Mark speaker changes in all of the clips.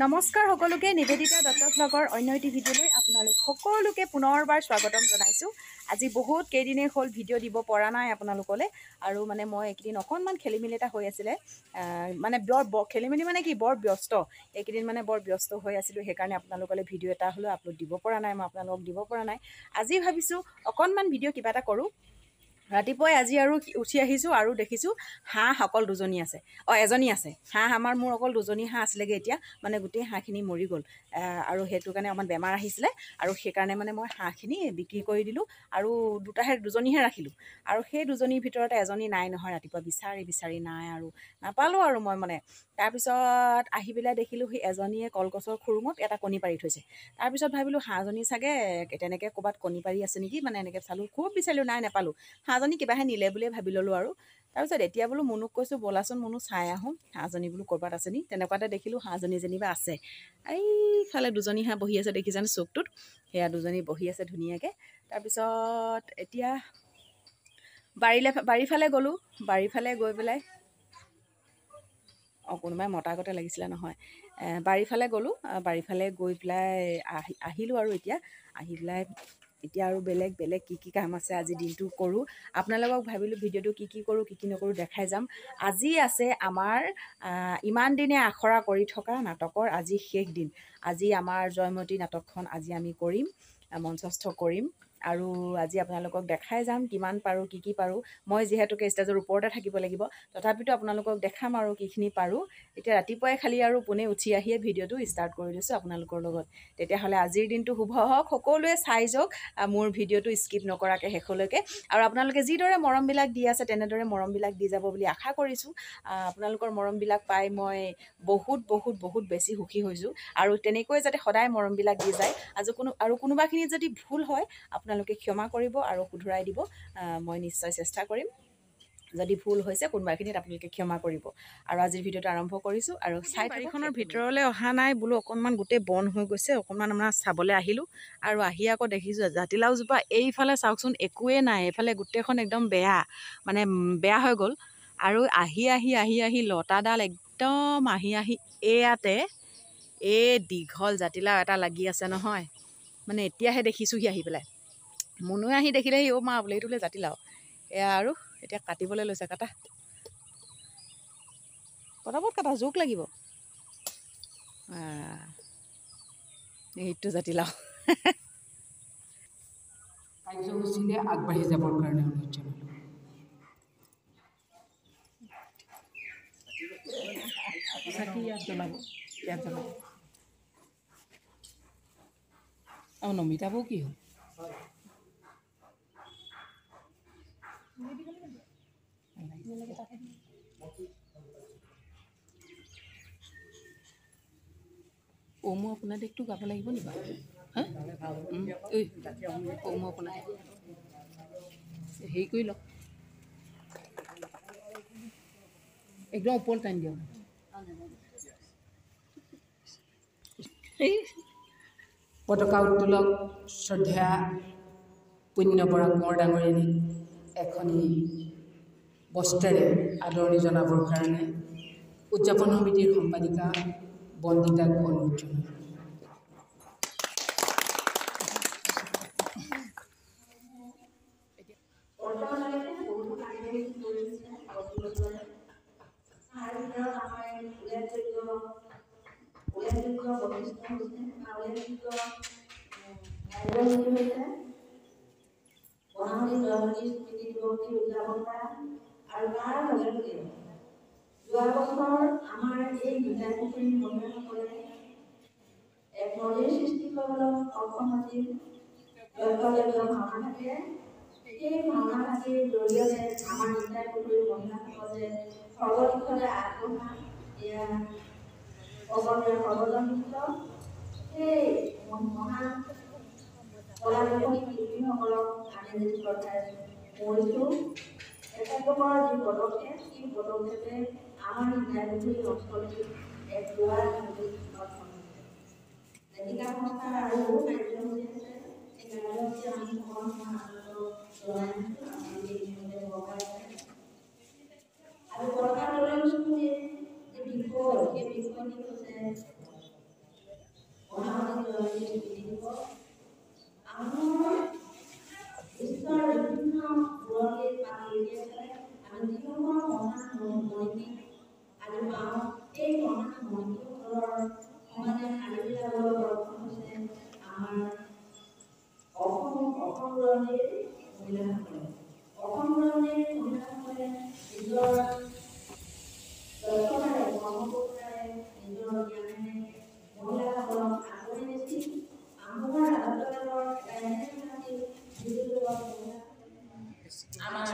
Speaker 1: নমস্কাৰ সকলোকে নিবেদিতা দত্ত ব্লগৰ অন্য এটি ভিডিঅ'লৈ আপোনালোক সকলোকে পুনৰবাৰ স্বাগতম জনাইছোঁ। আজি বহুত কেইদিনেই হ'ল ভিডিঅ' দিব পৰা নাই আপোনালোকলৈ আৰু মানে মই এইকেইদিন অকণমান খেলিমেলি এটা হৈ আছিলে মানে খেলিমেলি মানে কি বৰ ব্যস্ত এইকেইদিন মানে বৰ ব্যস্ত হৈ আছিলোঁ সেইকাৰণে আপোনালোকলৈ ভিডিঅ' এটা হ'লেও আপলোড দিব পৰা নাই মই আপোনালোকক দিব পৰা নাই। আজি ভাবিছোঁ অকণমান ভিডিঅ' কিবা এটা কৰোঁ। ৰাতিপুৱাই আজি আৰু উঠি আহিছোঁ আৰু দেখিছোঁ হাঁহ অকল দুজনী আছে এজনী আছে হাঁহ মোৰ অকল দুজনী হাঁহ আছিলেগৈ এতিয়া মানে গোটেই হাঁহখিনি মৰি গ'ল আৰু সেইটো কাৰণে অকণমান বেমাৰ আহিছিলে আৰু সেইকাৰণে মানে মই হাঁহখিনি বিক্ৰী কৰি দিলোঁ আৰু দুজনীহে ৰাখিলোঁ আৰু সেই দুজনীৰ ভিতৰতে এজনী নাই নহয় ৰাতিপুৱা বিচাৰি নাই আৰু নাপালোঁ আৰু মই মানে তাৰপিছত আহি পেলাই দেখিলোঁ সেই এজনীয়ে কলগছৰ খুৰুঙত এটা কণী পাৰি থৈছে। তাৰপিছত ভাবিলোঁ হাঁহজনী চাগে তেনেকৈ ক'ৰবাত কণী পাৰি আছে নেকি মানে এনেকৈ চালোঁ খুব বিচাৰিলোঁ নাই নাপালোঁ হাঁহজনী কিবাহে নিলে বুলিয়ে ভাবি ল'লোঁ আৰু তাৰপিছত এতিয়া বোলো মুনুক কৈছোঁ ব'লাচোন মুনু চাই আহোঁ হাঁহজনী বোলো ক'ৰবাত আছে নি তেনেকুৱাতে দেখিলোঁ হাঁহজনী যেনিবা আছে এইফালে দুজনী হাঁহ বহি আছে দেখিছানে চুকটোত সেয়া দুজনী বহি আছে ধুনীয়াকৈ। তাৰপিছত এতিয়া বাৰীফালে গ'লোঁ বাৰীফালে গৈ পেলাই কোনোবাই মতাগতে লাগিছিলে নহয় বাৰীফালে গ'লোঁ বাৰীফালে গৈ পেলাই আহিলোঁ আৰু এতিয়া আহি পেলাই এতিয়া আৰু বেলেগ কি কাম আছে আজি দিনটো কৰোঁ আপোনালোকক ভাবিলোঁ ভিডিঅ'টো কি কৰোঁ কি নকৰোঁ দেখাই যাম। আজি আছে আমাৰ ইমান দিনে আখৰা কৰি থকা নাটকৰ আজি শেষ দিন। আজি আমাৰ জয়মতী নাটকখন আজি আমি কৰিম মঞ্চস্থ কৰিম আৰু আজি আপোনালোকক দেখাই যাম কিমান পাৰোঁ কি পাৰোঁ। মই যিহেতুকে ষ্টেজৰ ওপৰতে থাকিব লাগিব তথাপিতো আপোনালোকক দেখাম আৰু কিখিনি পাৰোঁ। এতিয়া ৰাতিপুৱাই খালি আৰু পোনে উঠি আহিয়ে ভিডিঅ'টো ষ্টাৰ্ট কৰি দিছোঁ আপোনালোকৰ লগত। তেতিয়াহ'লে আজিৰ দিনটো শুভ হওক সকলোৱে চাই যাওক মোৰ ভিডিঅ'টো স্কিপ নকৰাকৈ শেষলৈকে আৰু আপোনালোকে যিদৰে মৰমবিলাক দি আছে তেনেদৰে মৰমবিলাক দি যাব বুলি আশা কৰিছোঁ। আপোনালোকৰ মৰমবিলাক পাই মই বহুত বেছি সুখী হৈছোঁ আৰু তেনেকৈ যাতে সদায় মৰমবিলাক দি যায় আৰু কোনোবাখিনি যদি ভুল হয় আপোনালোকে ক্ষমা কৰিব আৰু শুধৰাই দিব মই নিশ্চয় চেষ্টা কৰিম। যদি ভুল হৈছে কোনোবাখিনিত আপোনালোকে ক্ষমা কৰিব আৰু আজিৰ ভিডিঅ'টো আৰম্ভ কৰিছোঁ আৰু বাৰীখনৰ ভিতৰলৈ অহা নাই বোলো অকণমান গোটেই বন হৈ গৈছে অকণমান আমাৰ চাবলৈ আহিলোঁ আৰু আহি আকৌ দেখিছোঁ জাতিলাওজোপা এইফালে চাওকচোন একোৱেই নাই এইফালে গোটেইখন একদম বেয়া হৈ গ'ল আৰু আহি লতাডাল একদম আহি এয়াতে দীঘল জাতিলাও এটা লাগি আছে নহয় মানে এতিয়াহে দেখিছোঁহি আহি পেলাই মুনুৱে আহি দেখিলেহি মা বোলে এইটো বোলে জাতিলাও এয়া আৰু এতিয়া কাটিবলৈ লৈছে কাটা পটাপট কাটা জোক লাগিব এইটো জাতিলাও
Speaker 2: কাৰ্যসূচীৰে আগবাঢ়ি যাবৰ কাৰণে অনুৰোধ জনালোঁ। চাকি ইয়াত জ্বলাব নমিতাবও কি হ'ল মই আপোনাৰ দেশটো গাব লাগিব নি বাৰু হা মই আপোনাৰ হেৰি কৰি লওক একদম ওপৰত টানি দিয়ক পতাকা উত্তোলক শ্ৰদ্ধা পুণ্যপৰা কোঁৱৰ ডাঙৰীয়ানী এখনি বস্ত্ৰেৰে আদৰণি জনাবৰ কাৰণে উদযাপন সমিতিৰ সম্পাদিকা বন্দিতাক অনুৰোধ জনালোঁ।
Speaker 3: আৰু তাৰ লগে যোৱা বছৰ আমাৰ এই বিদ্যাপুখুৰীৰ মহিলাসকলে এক নদীৰ সৃষ্টি কৰিবলৈ সক্ষম হৈছিল। ভাওনা থাকে সেই ভাওনা ভাগিৰ জৰিয়তে আমাৰ বিদ্যাপুখুৰীৰ মহিলাসকলে সৰ্বদিশতে আগবঢ়া এয়া সৰ্বজনহিত সেই মহান কলাত্মক শিল্পীসকলক আমি যদি শ্ৰদ্ধাৰে কৰিছোঁ তেখেতলোকৰ যি পদক্ষেপ সেই পদক্ষেপে আমাৰ বিদ্যাপুখুৰী অঞ্চলটোত এক দুৱাৰ লেখিকা সংস্থা আৰু বহু কাৰ্যসূচী আছে এই কাৰ্যসূচী আমি আৰু চৰকাৰলৈ যে বিষয় সেই বিষয়টি হৈছে তেওঁলোকে তুলি দিব। আমাৰ ঈশ্বৰৰ বিভিন্ন বুৰঞ্জীত পাতি উলিয়াইছে। আমি যিসমূহ মহান মনীষীক আজি পাওঁ, এই মহান মনীষীসকলৰ সমানে শাৰীৰিক গৌৰৱ হৈছে আমাৰ অসম বুৰঞ্জীৰ মহিলাসকলে। অসম বুৰঞ্জীৰ মহিলাসকলে নিজৰ দক্ষতাৰে কৰ্মপৰাৰে নিজৰ জ্ঞানেৰে মহিলাসকলক আগুৱাই নিছিল। আহোমৰ ৰাজত্বকালৰ এটা এনেকুৱা আছিল যিটো যুগত আমাৰ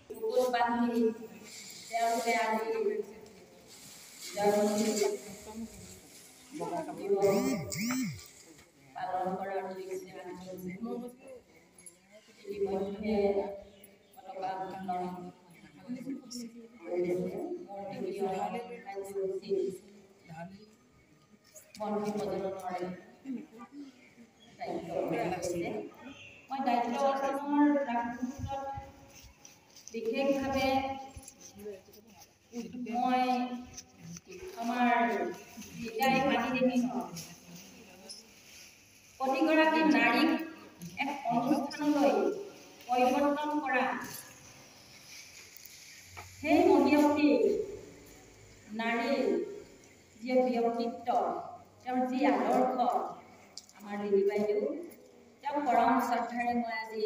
Speaker 3: বুকুত বান্ধি তেওঁলোকে আজি পালন কৰাৰ ইতিমধ্যে পতাকা উত্তোলন বন্তি প্ৰজ্বলনৰে মই দায়িত্ব অসমৰ মুহূৰ্তত বিশেষভাৱে মই আমাৰ বিদায় মাটিদেৱীক প্ৰতিগৰাকী নাৰীক এক অনুষ্ঠানলৈ পৰিৱৰ্তন কৰা সেই মহিয়সী নাৰীৰ যি ব্যক্তিত্ব, তেওঁৰ যি আদৰ্শ, আমাৰ দিদি বাইদেউ, তেওঁ পৰম শ্ৰদ্ধাৰে মই আজি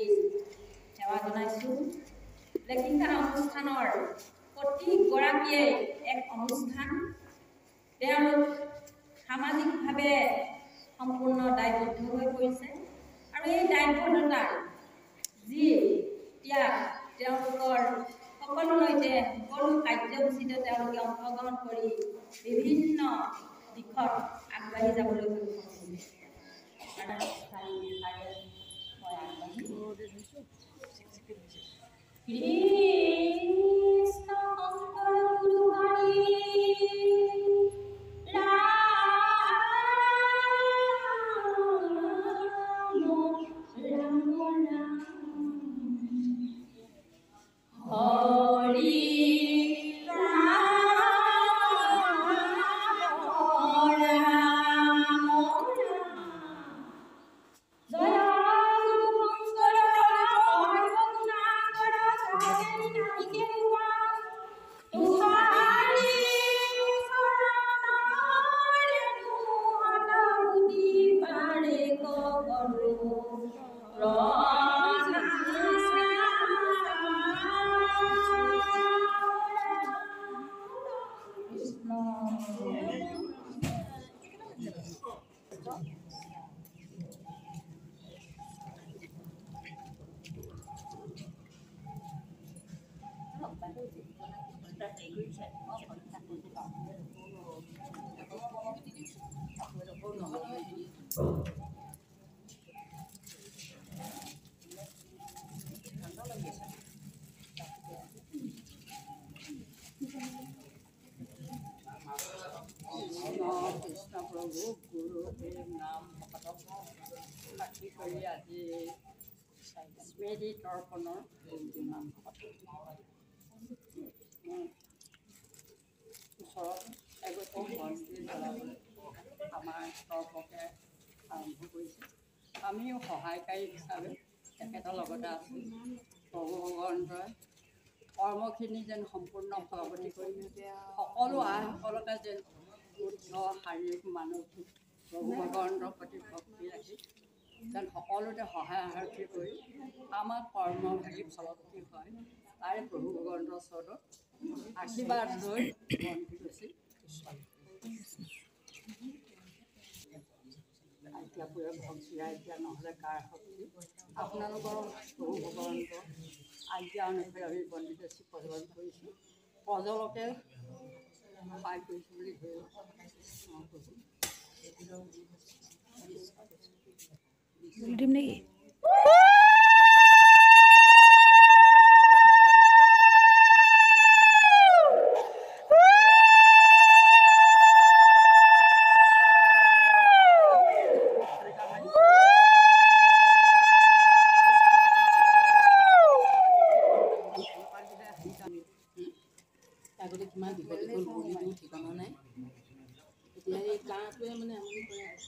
Speaker 3: সেৱা জনাইছোঁ। লেখিকা অনুষ্ঠানৰ প্ৰতিগৰাকীয়ে এক অনুষ্ঠান, তেওঁলোক সামাজিকভাৱে সম্পূৰ্ণ দায়বদ্ধ হৈ পৰিছে আৰু এই দায়বদ্ধতাৰ যি ত্যাগ তেওঁলোকৰ সকলোলৈতে সকলো কাৰ্যসূচীতে তেওঁলোকে অংশগ্ৰহণ কৰি বিভিন্ন দিশত আগবাঢ়ি যাবলৈ সক্ষম হৈছে। কৃষ্ণ শংকৰ গুৰু হৰি কৃষ্ণ প্ৰভু গুৰুদেৱ নাম সাক্ষী কৰি আজি স্মৃতি তৰ্পণৰ নাম ওচৰত এগতি মন্দিৰ জ্বলাবলৈ আমাৰ তৰ্পকে আৰম্ভ কৰিছে। আমিও সহায়কাৰী হিচাপে তেখেতৰ লগতে আছোঁ। প্ৰভু ভগৱন্তই কৰ্মখিনি যেন সম্পূৰ্ণ ফলৱতী কৰি সকলো আইসকলকে যেন শুদ্ধ শাৰীৰিক মানসিক প্ৰভু ভগৱন্তৰ প্ৰতি ভক্তি ৰাখি যেন সকলোতে সহায় সাৰথি কৰি আমাৰ কৰ্মভাগী ফলৱতী হয়, তাৰে প্ৰভু ভগৱন্তৰ ওচৰত আশীৰ্বাদ লৈ বন্তি গৈছিল। এতিয়া পুৰা ভক্তি আজ্ঞা নহ'লে কাৰ শক্তি, আপোনালোকৰ প্ৰভু ভগৱন্তৰ আজ্ঞা অনুসৰি আমি বন্তি গছি প্ৰজ্বলন কৰিছোঁ। প্ৰজলকে সহায় কৰিছোঁ বুলি ধৰিলোঁ।
Speaker 1: দিম নেকি?
Speaker 2: আগতে কিমান দীঘল দীঘল বলিটো ঠিকনা নাই, এতিয়া এই কাঁহটোৱে মানে আমনি কৰে আৰু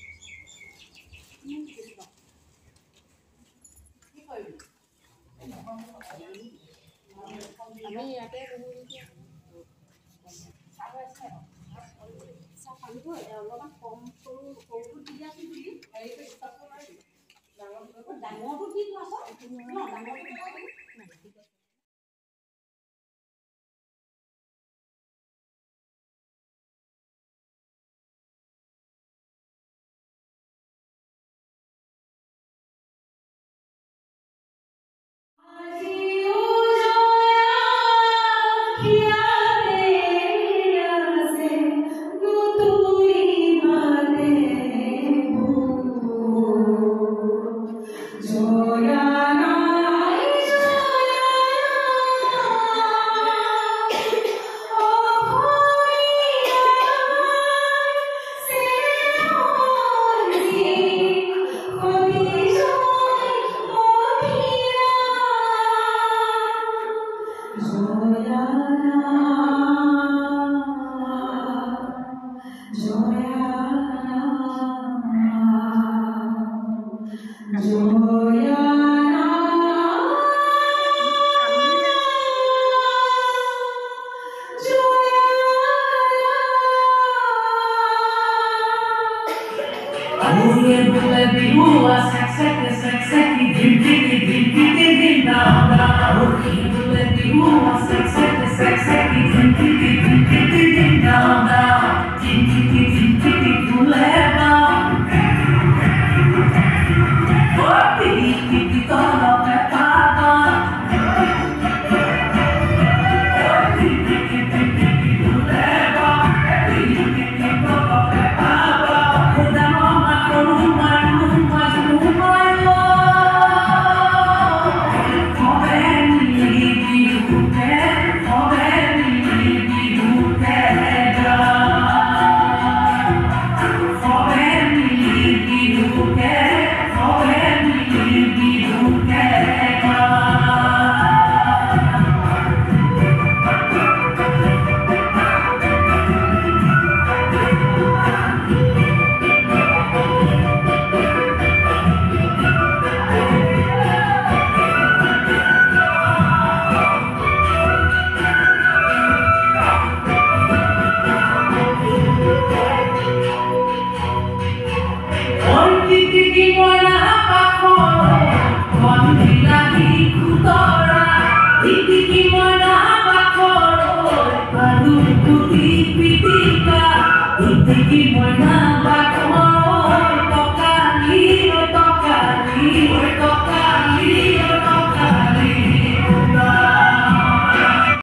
Speaker 4: Pitika, itiki moina bakmo.